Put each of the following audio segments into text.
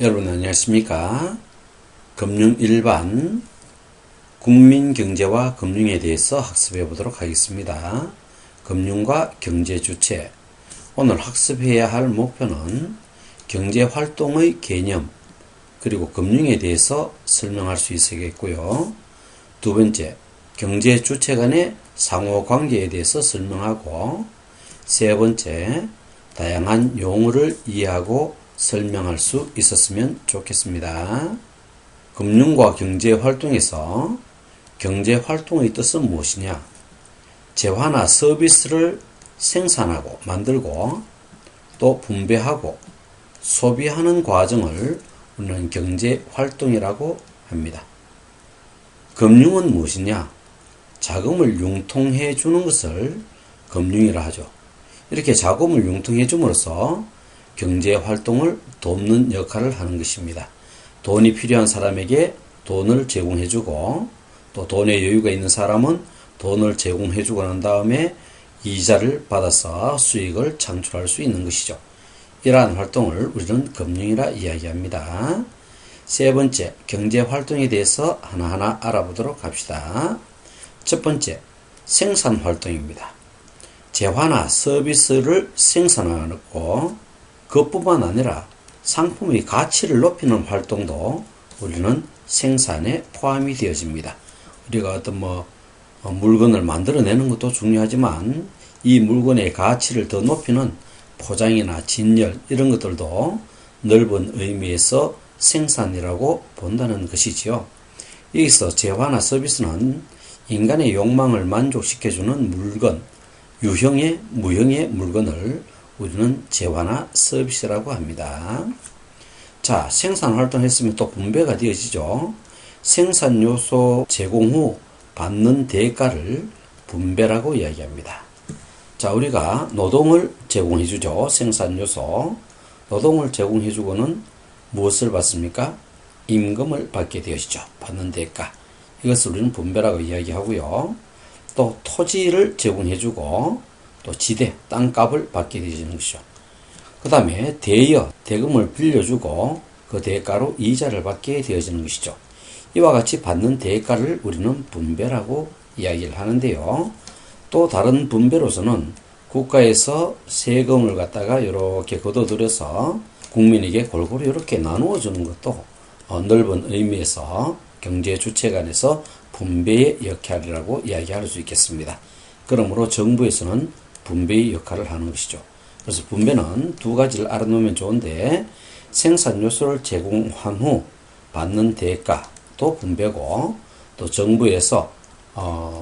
여러분 안녕하십니까? 금융 일반 국민경제와 금융에 대해서 학습해 보도록 하겠습니다. 금융과 경제 주체. 오늘 학습해야 할 목표는 경제활동의 개념 그리고 금융에 대해서 설명할 수 있어야겠고요. 두 번째, 경제 주체 간의 상호관계에 대해서 설명하고, 세 번째, 다양한 용어를 이해하고 설명할 수 있었으면 좋겠습니다. 금융과 경제활동에서 경제활동의 뜻은 무엇이냐? 재화나 서비스를 생산하고 만들고 또 분배하고 소비하는 과정을 우리는 경제활동이라고 합니다. 금융은 무엇이냐? 자금을 융통해 주는 것을 금융이라 하죠. 이렇게 자금을 융통해 줌으로써 경제활동을 돕는 역할을 하는 것입니다. 돈이 필요한 사람에게 돈을 제공해주고 또 돈의 여유가 있는 사람은 돈을 제공해주고 난 다음에 이자를 받아서 수익을 창출할 수 있는 것이죠. 이러한 활동을 우리는 금융이라 이야기합니다. 세 번째, 경제활동에 대해서 하나하나 알아보도록 합시다. 첫 번째, 생산활동입니다. 재화나 서비스를 생산하고 그것뿐만 아니라 상품의 가치를 높이는 활동도 우리는 생산에 포함이 되어집니다. 우리가 어떤 물건을 만들어내는 것도 중요하지만 이 물건의 가치를 더 높이는 포장이나 진열 이런 것들도 넓은 의미에서 생산이라고 본다는 것이지요. 여기서 재화나 서비스는 인간의 욕망을 만족시켜주는 물건, 유형의, 무형의 물건을 우리는 재화나 서비스라고 합니다. 자, 생산활동 했으면 또 분배가 되어지죠. 생산요소 제공 후 받는 대가를 분배라고 이야기합니다. 자, 우리가 노동을 제공해주죠. 생산요소. 노동을 제공해주고는 무엇을 받습니까? 임금을 받게 되어지죠. 받는 대가. 이것을 우리는 분배라고 이야기하고요. 또 토지를 제공해주고 또 지대, 땅값을 받게 되어지는 것이죠. 그 다음에 대여, 대금을 빌려주고 그 대가로 이자를 받게 되어지는 것이죠. 이와 같이 받는 대가를 우리는 분배라고 이야기를 하는데요. 또 다른 분배로서는 국가에서 세금을 갖다가 이렇게 걷어들여서 국민에게 골고루 이렇게 나누어 주는 것도 넓은 의미에서 경제 주체 간에서 분배의 역할이라고 이야기할 수 있겠습니다. 그러므로 정부에서는 분배의 역할을 하는 것이죠. 그래서 분배는 두 가지를 알아놓으면 좋은데 생산 요소를 제공한 후 받는 대가도 분배고 또 정부에서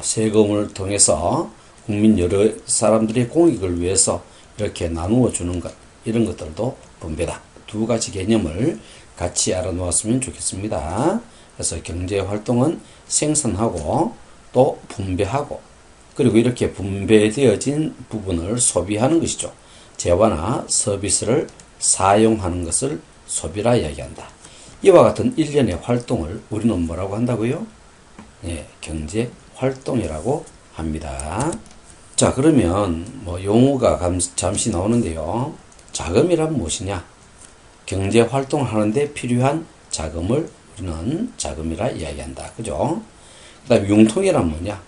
세금을 통해서 국민 여러 사람들의 공익을 위해서 이렇게 나누어 주는 것 이런 것들도 분배다. 두 가지 개념을 같이 알아놓았으면 좋겠습니다. 그래서 경제활동은 생산하고 또 분배하고 그리고 이렇게 분배되어진 부분을 소비하는 것이죠. 재화나 서비스를 사용하는 것을 소비라 이야기한다. 이와 같은 일련의 활동을 우리는 뭐라고 한다고요? 네, 경제활동이라고 합니다. 자, 그러면 용어가 잠시 나오는데요. 자금이란 무엇이냐? 경제활동을 하는데 필요한 자금을 우리는 자금이라 이야기한다. 그죠? 그 다음에 융통이란 뭐냐?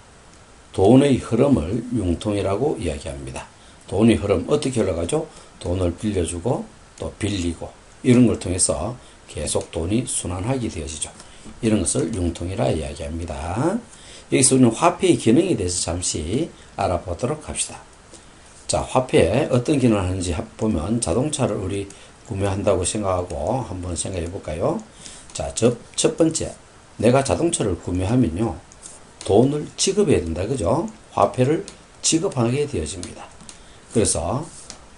돈의 흐름을 융통이라고 이야기합니다. 돈의 흐름 어떻게 흘러가죠? 돈을 빌려주고 또 빌리고 이런 걸 통해서 계속 돈이 순환하게 되어지죠. 이런 것을 융통이라 이야기합니다. 여기서 우리는 화폐의 기능에 대해서 잠시 알아보도록 합시다. 자, 화폐에 어떤 기능을 하는지 보면 자동차를 우리 구매한다고 생각하고 한번 생각해 볼까요? 자, 첫 번째, 내가 자동차를 구매하면요. 돈을 지급해야 된다. 그죠? 화폐를 지급하게 되어집니다. 그래서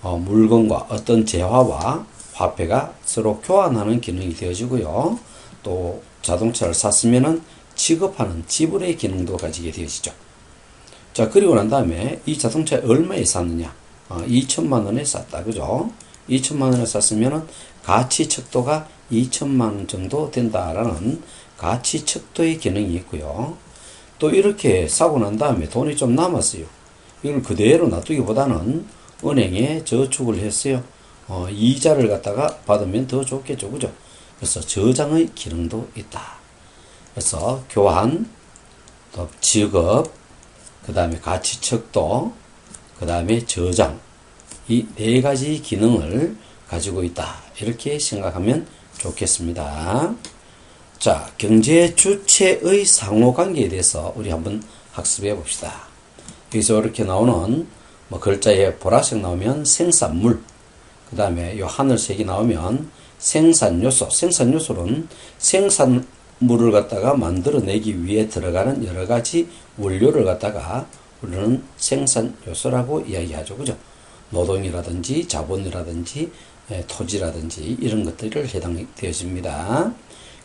물건과 어떤 재화와 화폐가 서로 교환하는 기능이 되어지고요. 또 자동차를 샀으면은 지급하는 지불의 기능도 가지게 되어지죠. 자, 그리고 난 다음에 이 자동차에 얼마에 샀느냐? 2천만 원에 샀다. 그죠? 2천만 원에 샀으면은 가치 척도가 2천만 원 정도 된다라는 가치 척도의 기능이 있고요. 또 이렇게 사고 난 다음에 돈이 좀 남았어요. 이걸 그대로 놔두기보다는 은행에 저축을 했어요. 이자를 갖다가 받으면 더 좋겠죠. 그죠? 그래서 저장의 기능도 있다. 그래서 교환, 또 지급, 그 다음에 가치 척도, 그 다음에 저장, 이 네 가지 기능을 가지고 있다. 이렇게 생각하면 좋겠습니다. 자, 경제 주체의 상호관계에 대해서 우리 한번 학습해 봅시다. 여기서 이렇게 나오는 글자에 보라색 나오면 생산물, 그 다음에 요 하늘색이 나오면 생산요소. 생산요소는 생산물을 갖다가 만들어내기 위해 들어가는 여러 가지 원료를 갖다가 우리는 생산요소라고 이야기하죠. 그죠? 노동이라든지 자본이라든지 토지라든지 이런 것들을 해당되어집니다.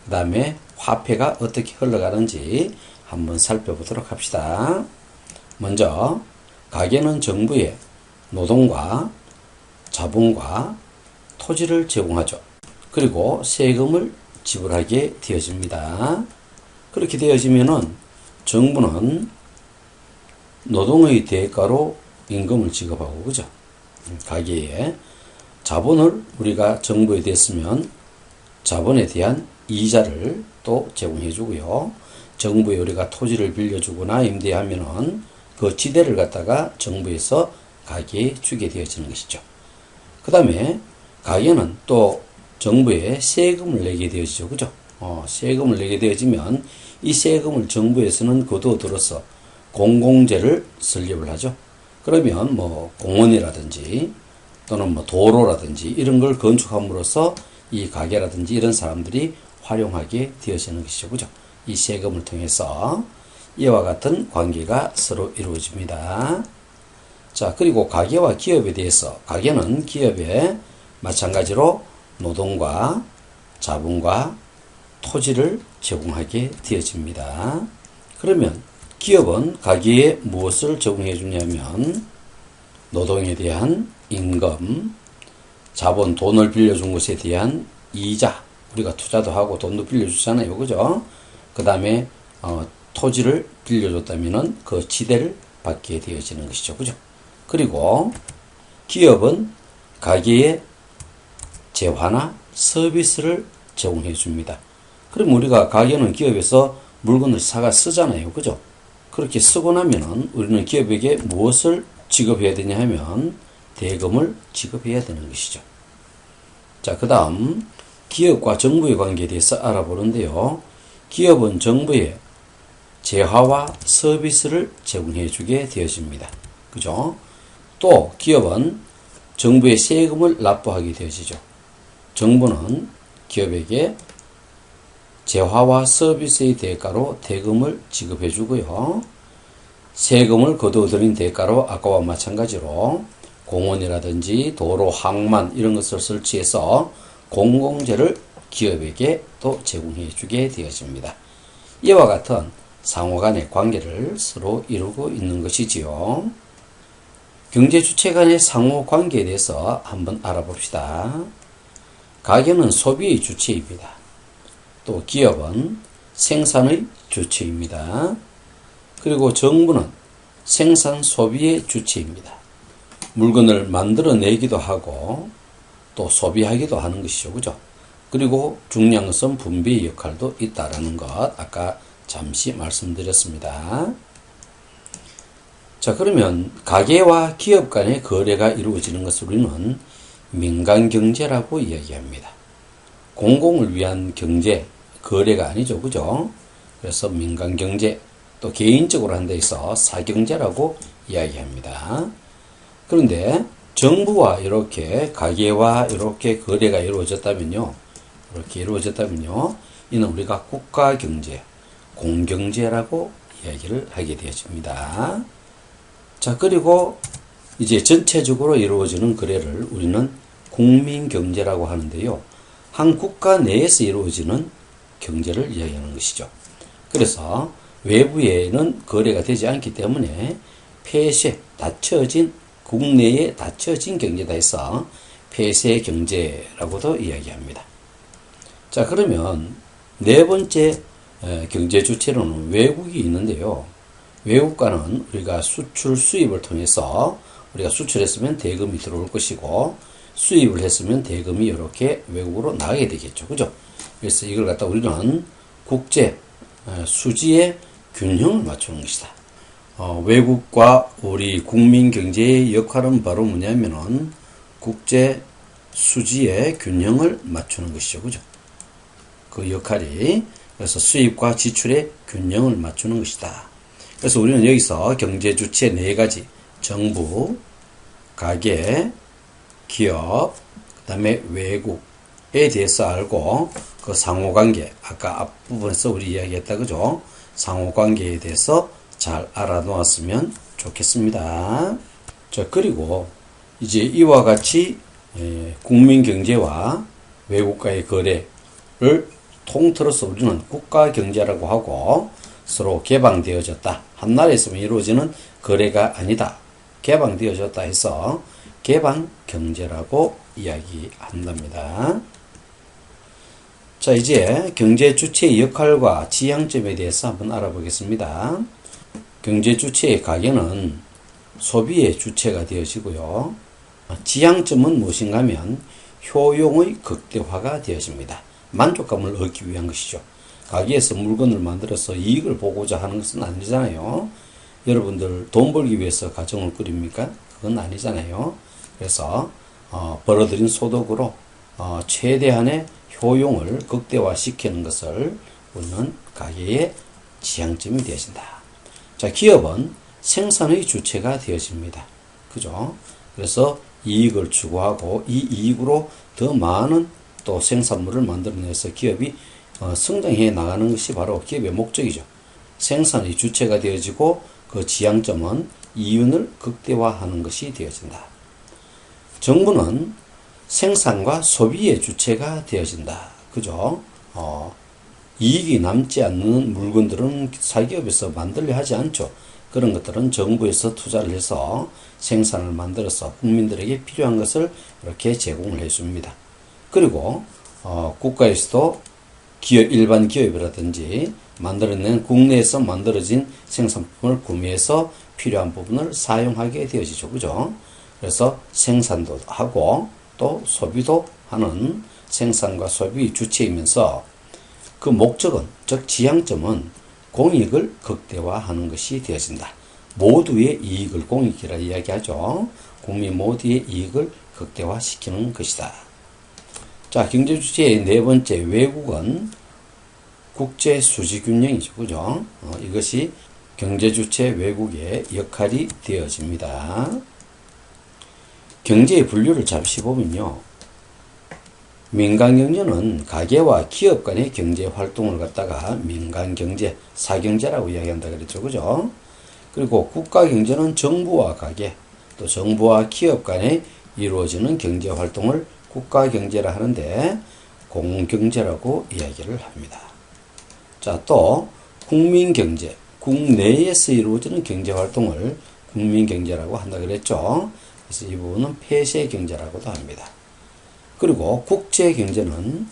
그 다음에 화폐가 어떻게 흘러가는지 한번 살펴보도록 합시다. 먼저 가계는 정부에 노동과 자본과 토지를 제공하죠. 그리고 세금을 지불하게 되어집니다. 그렇게 되어지면은 정부는 노동의 대가로 임금을 지급하고, 그죠? 가계에 자본을 우리가 정부에 댔으면 자본에 대한 이자를 또 제공해 주고요. 정부에 우리가 토지를 빌려주거나 임대하면은 그 지대를 갖다가 정부에서 가계에 주게 되어지는 것이죠. 그 다음에 가계는 또 정부에 세금을 내게 되어지죠. 그죠? 세금을 내게 되어지면 이 세금을 정부에서는 거두어들어서 공공재를 설립을 하죠. 그러면 공원이라든지 또는 도로라든지 이런 걸 건축함으로써 이 가게라든지 이런 사람들이 활용하게 되어지는 것이죠. 그죠? 이 세금을 통해서 이와 같은 관계가 서로 이루어집니다. 자, 그리고 가계와 기업에 대해서, 가계는 기업에 마찬가지로 노동과 자본과 토지를 제공하게 되어집니다. 그러면 기업은 가계에 무엇을 제공해 주냐면 노동에 대한 임금, 자본, 돈을 빌려준 것에 대한 이자, 우리가 투자도 하고 돈도 빌려주잖아요. 그죠? 그 다음에 토지를 빌려줬다면은 그 지대를 받게 되어지는 것이죠. 그죠? 그리고 기업은 가계에 재화나 서비스를 제공해 줍니다. 그럼 우리가 가계는 기업에서 물건을 사가 쓰잖아요. 그죠? 그렇게 쓰고 나면은 우리는 기업에게 무엇을 지급해야 되냐 하면 대금을 지급해야 되는 것이죠. 자, 그 다음 기업과 정부의 관계에 대해서 알아보는데요. 기업은 정부에 재화와 서비스를 제공해 주게 되어집니다. 그죠? 또 기업은 정부의 세금을 납부하게 되어지죠. 정부는 기업에게 재화와 서비스의 대가로 대금을 지급해 주고요. 세금을 거두어들인 대가로 아까와 마찬가지로 공원이라든지 도로, 항만 이런 것을 설치해서 공공재를 기업에게 또 제공해 주게 되어집니다. 이와 같은 상호간의 관계를 서로 이루고 있는 것이지요. 경제주체 간의 상호관계에 대해서 한번 알아봅시다. 가계는 소비의 주체입니다. 또 기업은 생산의 주체입니다. 그리고 정부는 생산 소비의 주체입니다. 물건을 만들어내기도 하고 또 소비하기도 하는 것이죠. 그죠? 그리고 중요한 것은 분배의 역할도 있다라는 것 아까 잠시 말씀드렸습니다. 자, 그러면 가계와 기업 간의 거래가 이루어지는 것을 우리는 민간경제라고 이야기합니다. 공공을 위한 경제, 거래가 아니죠. 그죠? 그래서 민간경제, 또 개인적으로 한 데 있어 사경제라고 이야기합니다. 그런데 정부와 이렇게 가계와 이렇게 거래가 이루어졌다면요. 이는 우리가 국가경제, 공경제라고 이야기를 하게 되어집니다. 자, 그리고 이제 전체적으로 이루어지는 거래를 우리는 국민경제라고 하는데요. 한 국가 내에서 이루어지는 경제를 이야기하는 것이죠. 그래서 외부에는 거래가 되지 않기 때문에 폐쇄, 닫혀진, 국내에 닫혀진 경제다 해서 폐쇄 경제라고도 이야기합니다. 자, 그러면 네 번째 경제 주체로는 외국이 있는데요. 외국과는 우리가 수출, 수입을 통해서 우리가 수출했으면 대금이 들어올 것이고 수입을 했으면 대금이 이렇게 외국으로 나가게 되겠죠. 그죠? 그래서 이걸 갖다 우리는 국제 수지의 균형을 맞추는 것이다. 외국과 우리 국민 경제의 역할은 바로 뭐냐면은 국제 수지의 균형을 맞추는 것이죠. 그죠? 그 역할이. 그래서 수입과 지출의 균형을 맞추는 것이다. 그래서 우리는 여기서 경제 주체 네 가지, 정부, 가계, 기업, 그 다음에 외국에 대해서 알고 그 상호관계, 아까 앞부분에서 우리 이야기했다. 그죠? 상호관계에 대해서 잘 알아놓았으면 좋겠습니다. 자, 그리고 이제 이와 같이 국민 경제와 외국과의 거래를 통틀어서 우리는 국가 경제라고 하고 서로 개방되어졌다. 한 나라에서만 이루어지는 거래가 아니다. 개방되어졌다 해서 개방 경제라고 이야기한답니다. 자, 이제 경제 주체의 역할과 지향점에 대해서 한번 알아보겠습니다. 경제 주체의 가계는 소비의 주체가 되어지고요. 지향점은 무엇인가 하면 효용의 극대화가 되어집니다. 만족감을 얻기 위한 것이죠. 가게에서 물건을 만들어서 이익을 보고자 하는 것은 아니잖아요. 여러분들 돈 벌기 위해서 가정을 꾸립니까? 그건 아니잖아요. 그래서 벌어들인 소득으로 최대한의 효용을 극대화시키는 것을 우리는 가계의 지향점이 되어진다. 자, 기업은 생산의 주체가 되어집니다. 그죠? 그래서 이익을 추구하고 이 이익으로 더 많은 또 생산물을 만들어내서 기업이 성장해 나가는 것이 바로 기업의 목적이죠. 생산의 주체가 되어지고 그 지향점은 이윤을 극대화하는 것이 되어진다. 정부는 생산과 소비의 주체가 되어진다. 그죠? 이익이 남지 않는 물건들은 사기업에서 만들려 하지 않죠. 그런 것들은 정부에서 투자를 해서 생산을 만들어서 국민들에게 필요한 것을 이렇게 제공을 해줍니다. 그리고 국가에서도 일반 기업이라든지 만들어낸 국내에서 만들어진 생산품을 구매해서 필요한 부분을 사용하게 되어지죠. 그죠? 그래서 생산도 하고 또 소비도 하는 생산과 소비의 주체이면서 그 목적은, 즉 지향점은 공익을 극대화하는 것이 되어진다. 모두의 이익을 공익이라 이야기하죠. 국민 모두의 이익을 극대화시키는 것이다. 자, 경제주체의 네 번째 외국은 국제 수지균형이죠. 그죠? 이것이 경제주체 외국의 역할이 되어집니다. 경제의 분류를 잠시 보면요. 민간경제는 가계와 기업 간의 경제활동을 갖다가 민간경제, 사경제라고 이야기한다 그랬죠. 그죠? 그리고 국가경제는 정부와 가계, 또 정부와 기업 간에 이루어지는 경제활동을 국가경제라 하는데 공경제라고 이야기를 합니다. 자, 또 국민경제, 국내에서 이루어지는 경제활동을 국민경제라고 한다 그랬죠. 그래서 이 부분은 폐쇄경제라고도 합니다. 그리고 국제경제는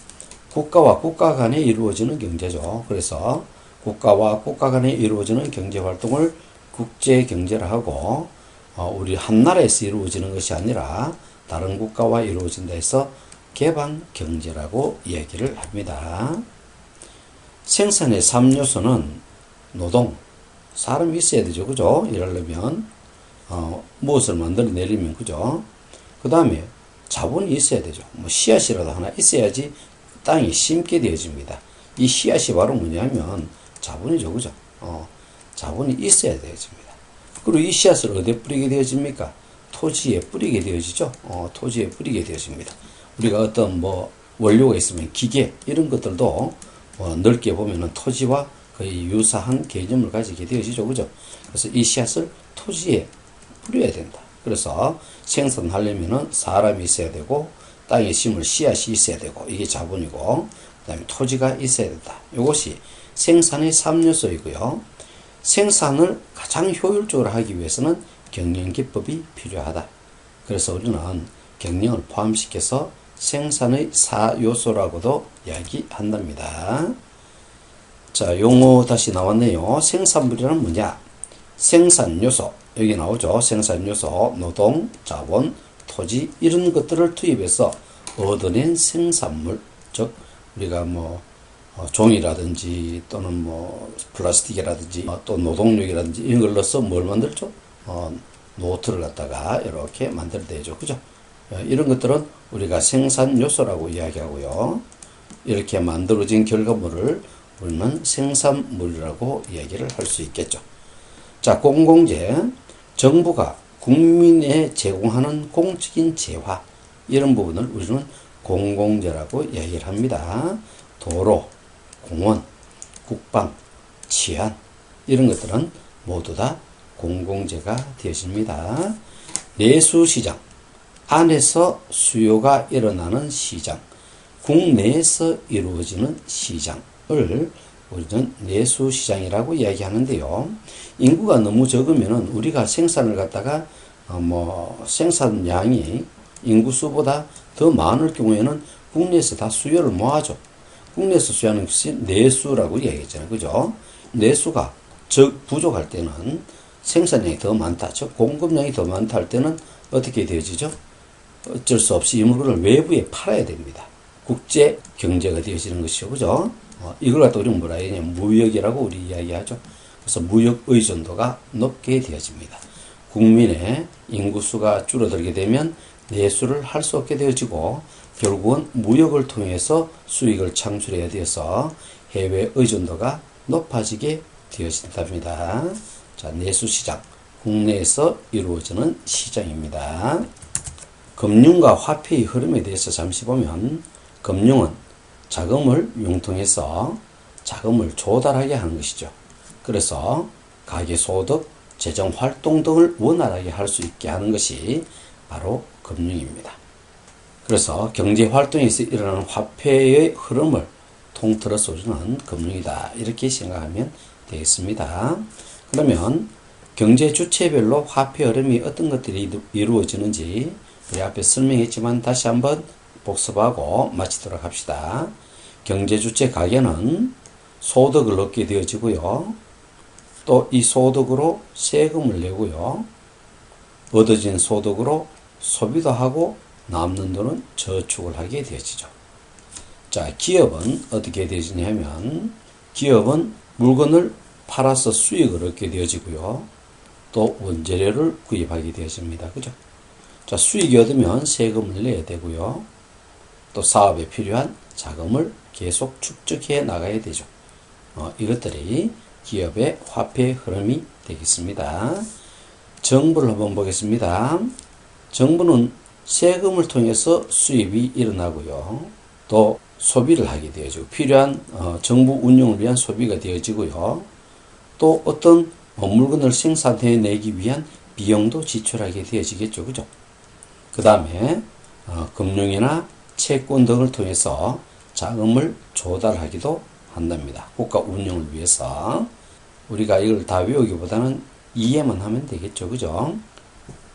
국가와 국가 간에 이루어지는 경제죠. 그래서 국가와 국가 간에 이루어지는 경제활동을 국제경제라 하고 우리 한 나라에서 이루어지는 것이 아니라 다른 국가와 이루어진다 해서 개방경제라고 얘기를 합니다. 생산의 3요소는 노동, 사람이 있어야 되죠. 그죠? 이러려면 무엇을 만들어내려면 그죠? 그 다음에 자본이 있어야 되죠. 뭐 씨앗이라도 하나 있어야지 땅이 심게 되어집니다. 이 씨앗이 바로 뭐냐면 자본이죠. 그죠? 자본이 있어야 되어집니다. 그리고 이 씨앗을 어디에 뿌리게 되어집니까? 토지에 뿌리게 되어지죠. 토지에 뿌리게 되어집니다. 우리가 어떤 원료가 있으면 기계 이런 것들도 넓게 보면은 토지와 거의 유사한 개념을 가지게 되어지죠. 그죠? 그래서 이 씨앗을 토지에 뿌려야 된다. 그래서 생산하려면은 사람이 있어야 되고 땅에 심을 씨앗이 있어야 되고 이게 자본이고 그 다음에 토지가 있어야 된다. 이것이 생산의 3요소이고요. 생산을 가장 효율적으로 하기 위해서는 경영기법이 필요하다. 그래서 우리는 경영을 포함시켜서 생산의 4요소라고도 이야기한답니다. 자, 용어 다시 나왔네요. 생산물이란 뭐냐? 생산요소, 여기 나오죠. 생산요소, 노동, 자본, 토지 이런 것들을 투입해서 얻어낸 생산물, 즉 우리가 뭐 종이라든지 또는 뭐 플라스틱이라든지 또 노동력이라든지 이런 걸 넣어서 뭘 만들죠? 노트를 갖다가 이렇게 만들어내죠. 그죠? 이런 것들은 우리가 생산 요소라고 이야기하고요. 이렇게 만들어진 결과물을 우리는 생산물이라고 이야기를 할 수 있겠죠. 자, 공공재. 정부가 국민에 제공하는 공적인 재화. 이런 부분을 우리는 공공재라고 이야기를 합니다. 도로, 공원, 국방, 치안 이런 것들은 모두 다 공공재가 되어집니다. 내수시장, 안에서 수요가 일어나는 시장, 국내에서 이루어지는 시장을 우리는 내수시장이라고 이야기하는데요. 인구가 너무 적으면은 우리가 생산을 갖다가 생산량이 인구수보다 더 많을 경우에는 국내에서 다 수요를 모아줘. 국내에서 수요하는 것이 내수라고 이야기했잖아요. 그죠? 내수가 부족할 때는 생산량이 더 많다. 즉 공급량이 더 많다 할 때는 어떻게 되어지죠? 어쩔 수 없이 이 물건을 외부에 팔아야 됩니다. 국제 경제가 되어지는 것이죠. 그죠? 이걸 갖다 우리는 뭐라 해야 되냐면 무역이라고 우리 이야기하죠. 그래서 무역 의존도가 높게 되어집니다. 국민의 인구수가 줄어들게 되면 내수를 할 수 없게 되어지고 결국은 무역을 통해서 수익을 창출해야 되어서 해외 의존도가 높아지게 되어진답니다. 자, 내수시장, 국내에서 이루어지는 시장입니다. 금융과 화폐의 흐름에 대해서 잠시 보면 금융은 자금을 융통해서 자금을 조달하게 하는 것이죠. 그래서 가계소득, 재정활동 등을 원활하게 할 수 있게 하는 것이 바로 금융입니다. 그래서 경제활동에서 일어나는 화폐의 흐름을 통틀어서 우리는 금융이다. 이렇게 생각하면 되겠습니다. 그러면 경제 주체별로 화폐 흐름이 어떤 것들이 이루어지는지 우리 앞에 설명했지만 다시 한번 복습하고 마치도록 합시다. 경제 주체 가계는 소득을 얻게 되어지고요. 또 이 소득으로 세금을 내고요. 얻어진 소득으로 소비도 하고 남는 돈은 저축을 하게 되어지죠. 자, 기업은 어떻게 되어지냐면 기업은 물건을 팔아서 수익을 얻게 되어지고요. 또 원재료를 구입하게 되어집니다. 그죠? 자, 수익이 얻으면 세금을 내야 되고요. 또 사업에 필요한 자금을 계속 축적해 나가야 되죠. 이것들이 기업의 화폐 흐름이 되겠습니다. 정부를 한번 보겠습니다. 정부는 세금을 통해서 수입이 일어나고요. 또 소비를 하게 되어지고 필요한 정부 운영을 위한 소비가 되어지고요. 또 어떤 물건을 생산해내기 위한 비용도 지출하게 되어지겠죠. 그죠? 그 다음에 금융이나 채권 등을 통해서 자금을 조달하기도 한답니다. 국가 운영을 위해서. 우리가 이걸 다 외우기보다는 이해만 하면 되겠죠. 그죠?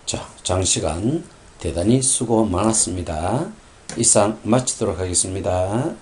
자, 장시간 대단히 수고 많았습니다. 이상 마치도록 하겠습니다.